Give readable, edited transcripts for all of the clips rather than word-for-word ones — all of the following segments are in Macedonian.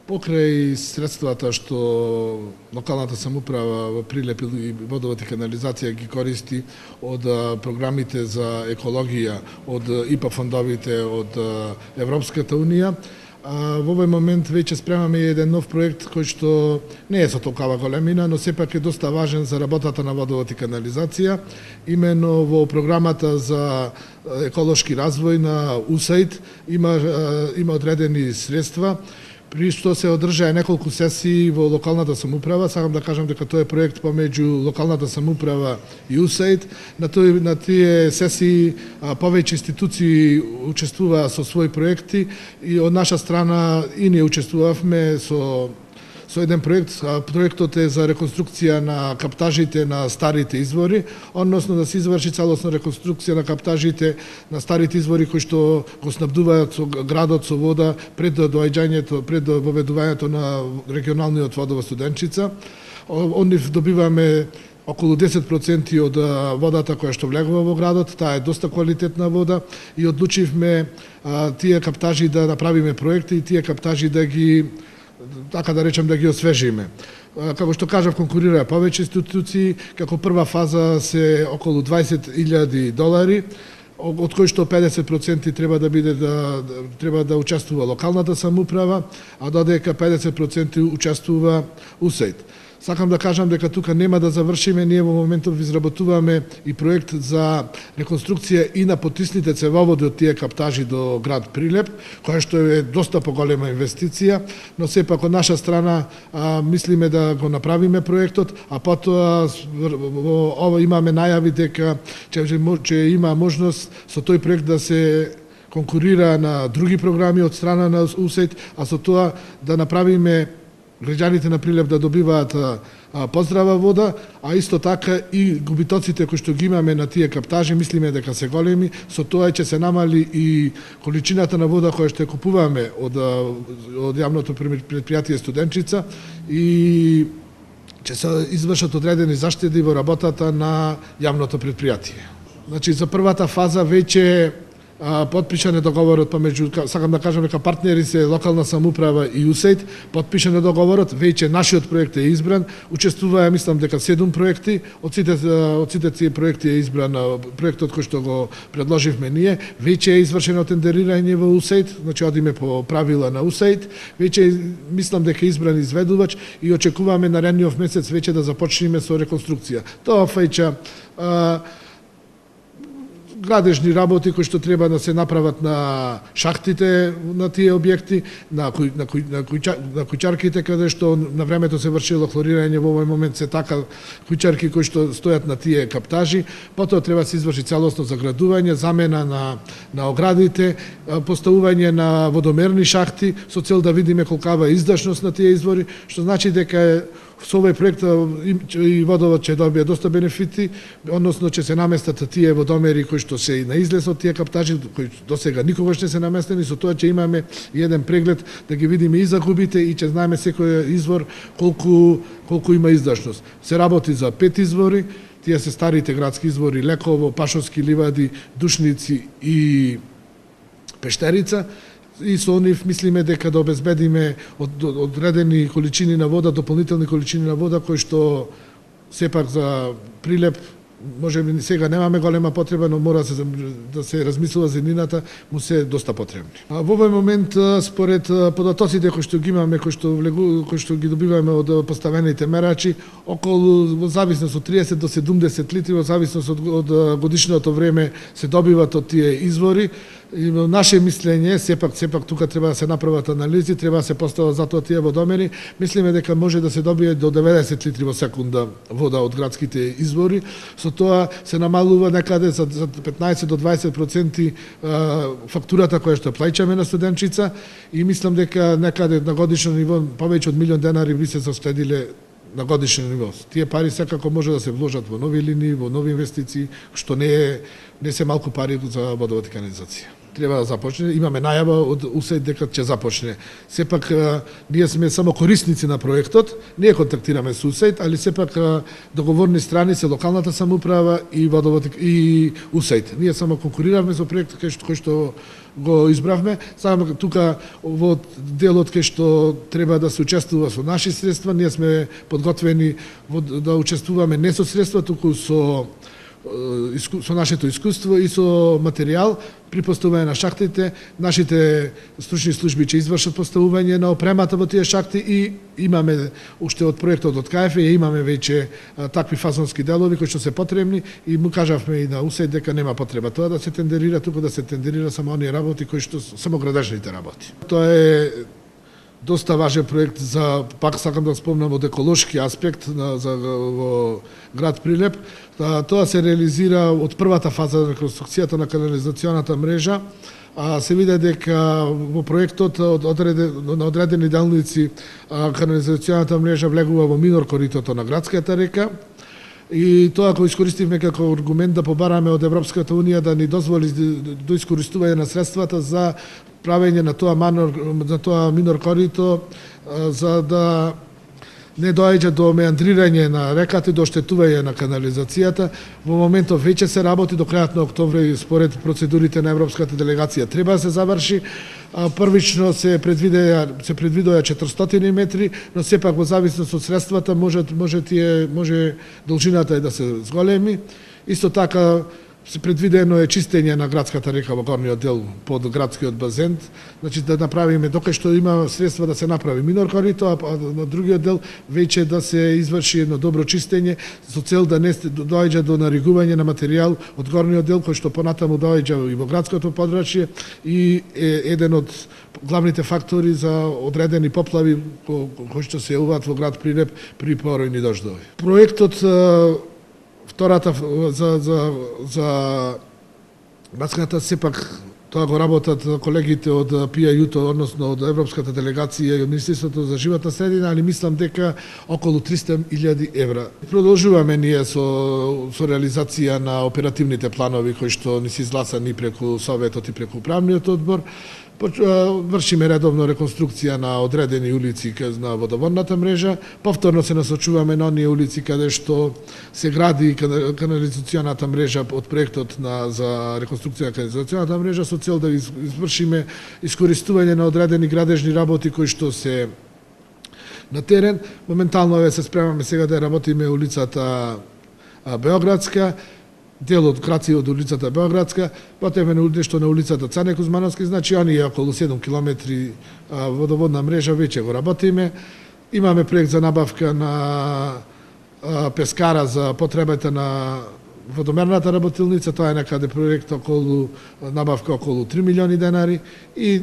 Покрај средствата што локалната самоуправа во Прилеп и водовод и канализација ги користи од програмите за екологија, од ИПА фондовите, од Европската Унија, во овој момент веќе спремаме еден нов проект кој што не е со толкова големина, но сепак е доста важен за работата на водовод и канализација. Имено во програмата за еколошки развој на УСАИД има одредени средства, при што се одржаа неколку сесии во локалната самоуправа. Сакам да кажам дека тој е проект помеѓу локалната самоуправа и УСАИД. На тие сесии повеќе институции учествуваа со своји проекти и од наша страна и ние учествувавме со еден проект. Проектот е за реконструкција на каптажите на старите извори, односно да се изврши целосна реконструкција на каптажите на старите извори кои што го снабдуваат градот со вода пред воведувањето на регионалниот водовод Студенчица. Од нив добиваме околу 10% од водата која што влегува во градот. Таа е доста квалитетна вода и одлучивме тие каптажи да направиме проекти и тие каптажи да ги, така да речем, да ги освежиме. Како што кажав, конкурираа повеќе институции, како прва фаза се околу $20,000, од кои што 50% треба да учествува локалната самоуправа, а додека 50% учествува УСАИД. Сакам да кажам дека тука нема да завршиме, ние во моментов изработуваме и проект за реконструкција и на потисните цевоводи од тие каптажи до град Прилеп, која што е доста поголема инвестиција, но сепак од наша страна мислиме да го направиме проектот, а потоа ово имаме најави дека ќе има можност со тој проект да се конкурира на други програми од страна на УСАИД, а со тоа да направиме граѓаните на Прилеп да добиваат поздрава вода, а исто така и губитоците кои што ги имаме на тие каптажи, мислиме дека се големи, со тоа ќе се намали и количината на вода која што ја купуваме од јавното предпријатие Студенчица и ќе се извршат одредени заштеди во работата на јавното предпријатие. Значи, за првата фаза веќе подпишан е договорот помеѓу, сакам да кажам дека партнери се локална самоуправа и УСАИД, подпишан е договорот, веќе нашиот проект е избран, учествуваа, мислам дека 7 проекти, од сите тие проекти е избран проектот кој што го предложивме ние, веќе е извршено тендерирање во УСАИД, значи одиме по правила на УСАИД, веќе мислам дека е избран изведувач и очекуваме наредниот месец веќе да започнеме со реконструкција. Тоа фаќа градежни работи кои што треба да се направат на шахтите на тие објекти, на куќарките каде што на времето се вршило хлорирање, во овој момент се така куќарки кои што стојат на тие каптажи, потоа треба да се изврши целосно заградување, замена на оградите, поставување на водомерни шахти со цел да видиме колкава издашност на тие извори, што значи дека со овој проект и водовод ќе добие доста бенефити, односно ќе се наместат тие водомери кои што се и на излез од тие каптажи, кои досега никогаш не се наместени, со тоа ќе имаме и еден преглед да ги видиме и загубите и ќе знаеме секој извор колку има издашност. Се работи за 5 извори, тие се старите градски извори Леково, Пашовски ливади, Душници и Пештерица. И со нив мислиме дека да обезбедиме одредени количини на вода, дополнителни количини на вода, кои што сепак за Прилеп, може би сега немаме голема потреба, но мора да се размислува за иднината, му се доста потребни. Во овој момент, според податоците кои што ги имаме, кои што ги добиваме од поставените мерачи, околу, во зависност од 30 до 70 литри, во зависност од годишното време се добиват од тие извори. И наше мислење, сепак тука треба да се направат анализи, треба да се постават затоа тие водомери. Мислиме дека може да се добие до 90 литри во секунда вода од градските извори. Со тоа се намалува некаде за 15 до 20% фактурата која што плаќаме на Студенчица и мислам дека некаде на годишно ниво повеќе од $1,000,000 би се заштедиле на годишно ниво. Тие пари секако може да се вложат во нови линии, во нови инвестиции, што не се малку пари за водовод и канализација. треба да започне. Имаме најава од УСАИД дека ќе започне. Сепак ние сме само корисници на проектот, ние контактираме со УСАИД, али сепак договорни страни се локалната самоуправа и водовод и УСАИД. Ние само конкурираме со проектот кој што го избравме, само тука во делот кај што треба да се учествува со наши средства, ние сме подготвени да учествуваме не со средства, туку со нашето искуство и со материјал при поставување на шахтите. Нашите стручни служби ќе извршат поставување на опремата во тие шахти и имаме уште од проектот од КФ имаме веќе такви фазонски делови кои што се потребни и му кажавме и на УСАИД дека нема потреба тоа да се тендерира, туку да се тендерира само оние работи кои што само градежните работи. Тоа е доста важен проект за, пак сакам да спомнам, од еколошки аспект во град Прилеп. Тоа се реализира од првата фаза на реконструкцијата на канализационата мрежа. Се виде дека во проектот на одредени делници канализационата мрежа влегува во минор коритото на градската река. И тоа го искористивме како аргумент да побараме од Европската унија да ни дозволи до искористување на средствата за правење на тоа минор корито, за да не доаѓа до меандрирање на реката и до оштетување на канализацијата. Во моментов веќе се работи, до крајот на октомври според процедурите на Европската делегација треба да се заврши. Првично се предвидоа 400 метри, но сепак во зависност од средствата може должината да се зголеми. Исто така се предвидено е чистење на градската река во горниот дел под градскиот базен, значи да направиме докај што има средства да се направи минор корито, а на другиот дел веќе да се изврши едно добро чистење со цел да не доаѓа до наригување на материјал од горниот дел кој што понатаму доаѓа и во градското подрачје и е еден од главните фактори за одредени поплави кои што се јавуваат во град Прилеп при поројни дождови. Проектот втората за градската сепак тоа го работат колегите од ПИА-ЮТО, односно од Европската делегација и од Министерството за животна средина, али мислам дека околу 300.000 евра. Продолжуваме ние со реализација на оперативните планови кои што ни се изгласани преку Советот и преку Управниот одбор. Вршиме редовно реконструкција на одредени улици на водоводната мрежа. Повторно се насочуваме на оние улици каде што се гради канализационата мрежа од проектот за реконструкција на канализационата мрежа со цел да извршиме искористување на одредени градежни работи кои што се на терен. Моментално се спремаме сега да работиме улицата Београдска, дел од краци од улицата Београдска, потоа нешто на улицата Цане Кузмановски, значи оние околу 7 километри водоводна мрежа веќе го работиме. Имаме проект за набавка на пескара за потребата на водомерната работилница, тоа е некаде проект набавка околу 3 милиони денари и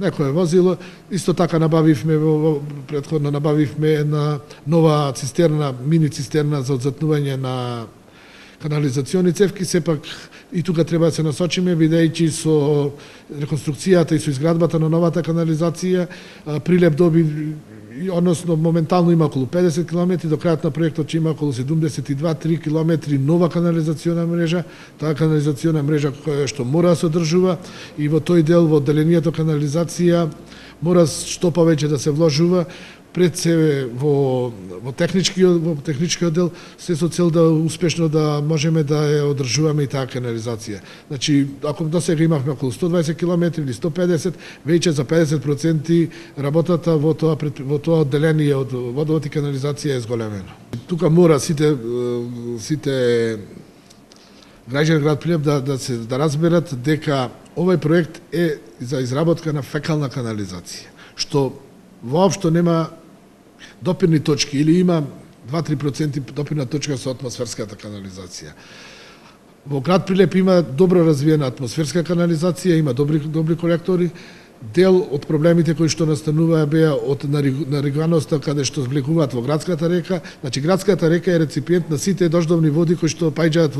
некое возило. Исто така претходно набавивме една нова цистерна, мини цистерна за одзатнување на канализациони цевки. Сепак и тука треба да се насочиме, бидејќи со реконструкцијата и со изградбата на новата канализација Прилеп доби, односно моментално има околу 50 км, до крајот на проектот ќе има околу 72-3 км нова канализациона мрежа. Таа канализациона мрежа која што мора да се одржува и во тој дел, во одделението канализација, мора што повеќе да се вложува, пред се во техничкиот дел, се со цел да успешно да можеме да ја одржуваме и таа канализација. Значи, ако досега имавме околу 120 км или 150, веќе за 50% работата во тоа одделение од водовод и канализација е зголемено. Тука мора сите граѓани град Прилеп да разберат дека овој проект е за изработка на фекална канализација, што воопшто нема допирни точки или има 2-3% допирна точка со атмосферската канализација. Во град Прилеп има добро развиена атмосферска канализација, има добри колектори. Дел од проблемите кои што настануваа беа од наригуваноста каде што влегуваат во градската река. Значи, градската река е реципиент на сите дождовни води кои што паѓаат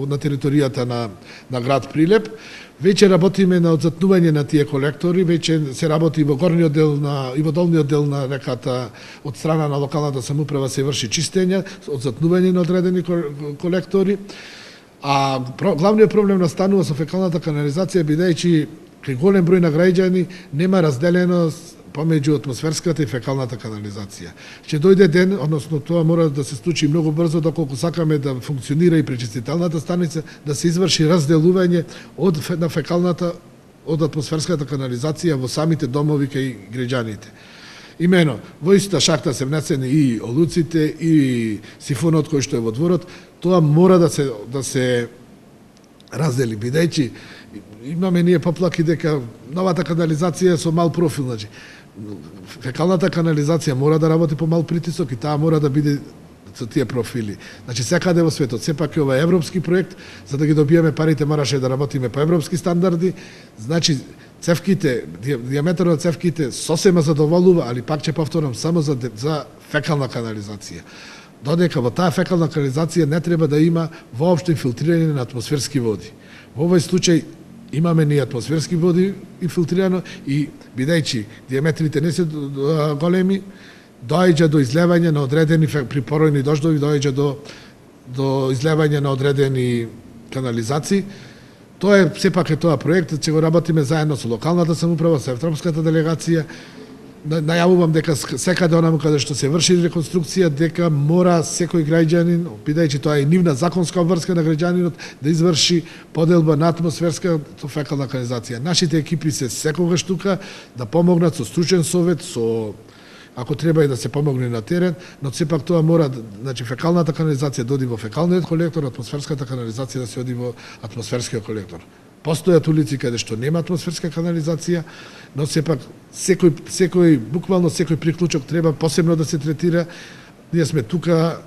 на територијата на град Прилеп. Веќе работиме на одзатнување на тие колектори, веќе се работи во горниот дел и во долниот дел на реката од страна на локалната самоуправа се врши чистење, одзатнување на одредени колектори. А главниот проблем настанува со фекалната канализација бидејќи кај голем број на граѓани нема разделеност помеѓу атмосферската и фекалната канализација. Ќе дојде ден, односно тоа мора да се случи многу брзо, доколку сакаме да функционира и пречистителната станица, да се изврши разделување на фекалната од атмосферската канализација во самите домови кај граѓаните. Имено, во иста шахта се внесени и олуците, и сифонот кој што е во дворот, тоа мора да се раздели, бидејќи имаме ние поплаки дека новата канализација е со мал профил, значи фекалната канализација мора да работи по мал притисок и таа мора да биде со тие профили. Значи секаде во светот, сепак е ова европски проект, за да ги добиеме парите мораше да работиме по европски стандарди. Значи цевките, диаметрот на цевките сосема задоволува, али пак ќе повторам само за фекална канализација. Додека во таа фекална канализација не треба да има воопшто инфилтрирање на атмосферски води. Во овој случај имаме ни атмосферски води инфилтрирано и бидејќи диаметрите не се големи, доаѓа до излевање на одредени при поројни дождови, доаѓа до излевање на одредени канализации. Тоа е сепак е тоа проект, ќе го работиме заедно со локалната самоуправа, со европската делегација. Најавувам дека секаде онаму каде што се врши реконструкција, дека мора секој граѓанин, бидејќи тоа е нивна законска обврска на граѓанинот, да изврши поделба на атмосферска со фекална канализација. Нашите екипи се секогаш тука да помогнат со стручен совет, со ако треба и да се помогне на терен, но сепак тоа мора, значи фекалната канализација да оди во фекалниот колектор, атмосферската канализација да се оди во атмосферскиот колектор. Постојат улици каде што нема атмосферска канализација, но сепак буквално секој приклучок треба посебно да се третира. Ние сме тука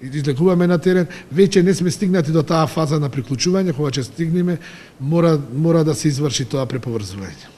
и излегуваме на терен, веќе не сме стигнати до таа фаза на приклучување, кога ќе стигнеме, мора да се изврши тоа преповрзување.